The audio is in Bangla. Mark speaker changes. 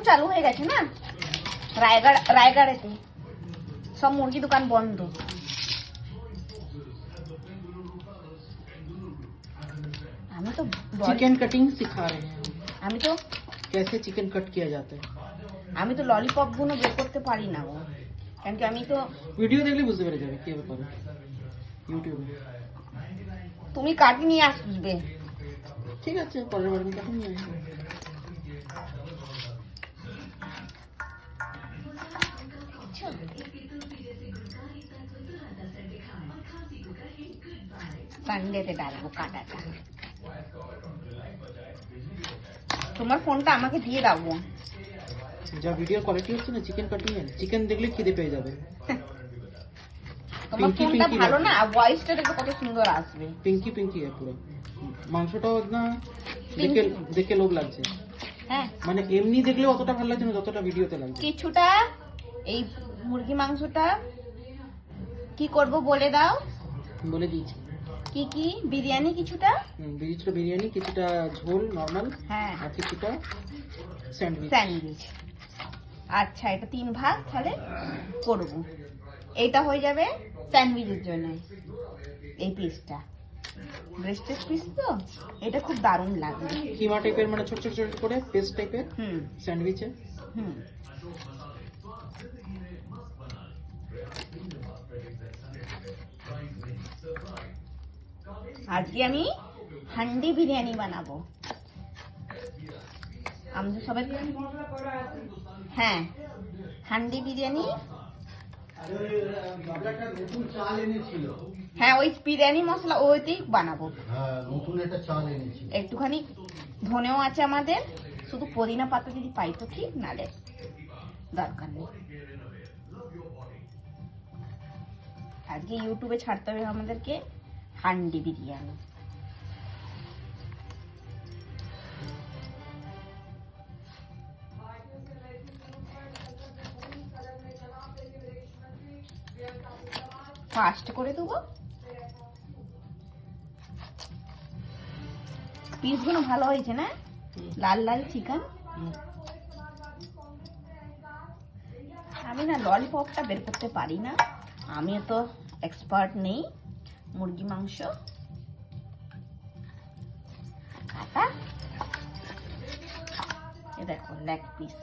Speaker 1: লকডাউন চালু হয়ে গেছে না রায়গড়েতে, সব মুরগি দোকান বন্ধ। আমি তো
Speaker 2: चिकन कटिंग सिखा रहे हैं,
Speaker 1: আমি তো
Speaker 2: कैसे चिकन कट किया जाता है।
Speaker 1: আমি তো ললিপপ গুলো বের করতে পারি না গো, কারণ কি আমি তো
Speaker 2: ভিডিও দেখলে বুঝতে পেরে যাবে কি ব্যাপার ইউটিউবে।
Speaker 1: তুমি কাটি নিয়ে আসবে।
Speaker 2: ঠিক আছে, পরের বার আমি কাটি নিয়ে আসবো।
Speaker 1: সানডেতে ডালবো কাটাটা। তোমার ফোনটা আমাকে দিয়ে দাও।
Speaker 2: যা ভিডিও কোয়ালিটি হচ্ছে না চিকেন কাটিং এর, চিকেন দেখলে খিদে পেয়ে যাবে।
Speaker 1: তোমার ফোনটা ভালো না, ভয়েসটা দেখো কত সুন্দর আসবে।
Speaker 2: পিঙ্কি পিঙ্কি है পুরো, মাংসটাও না দেখে দেখে লোভ লাগছে।
Speaker 1: হ্যাঁ,
Speaker 2: মানে এমনি দেখলে অতটা ভালো লাগছে না যতটা ভিডিওতে লাগছে।
Speaker 1: কিছুটা এই মুরগি মাংসটা কি করব বলে দাও।
Speaker 2: বলে দিয়েছি
Speaker 1: কি কি বিরিয়ানি, কিছুটা
Speaker 2: কিছুটা বিরিয়ানি, কিছুটা ঝোল নরমাল,
Speaker 1: হ্যাঁ,
Speaker 2: আর কিছুটা স্যান্ডউইচ।
Speaker 1: স্যান্ডউইচ। আচ্ছা, এটা 3 ভাগ তাহলে করব। এইটা হয়ে যাবে স্যান্ডউইচের জন্য। এই পিসটা ব্রেস্টের পিস তো, এটা খুব দারুণ লাগবে।
Speaker 2: কিমা টাইপের, মানে ছোট ছোট ছোট করে পেস্ট টাইপের
Speaker 1: হুম
Speaker 2: স্যান্ডউইচে।
Speaker 1: হুম আজকে আমি হান্ডি বিরিয়ানি বানাবো। আমাদের সবাই, হ্যাঁ, হান্ডি বিরিয়ানি। হ্যাঁ, ওই বিরিয়ানি মশলা ওইতেই বানাবো। একটুখানি ধনেও আছে আমাদের, শুধু পুদিনা পাতা যদি পাই তো ঠিক, নালে দরকার নেই। আজকে ইউটিউবে ছাড়তে হবে আমাদেরকে হান্ডি বিরিয়ানি। ফাস্ট করে দেবো। পিসগুলো ভালো হয়েছে না, লাল লাল চিকেন। আমি না ললিপপটা বের করতে পারি না, আমি তো এক্সপার্ট নেই। মুরগি মাংস কাটা, এ দেখো লেগ পিস।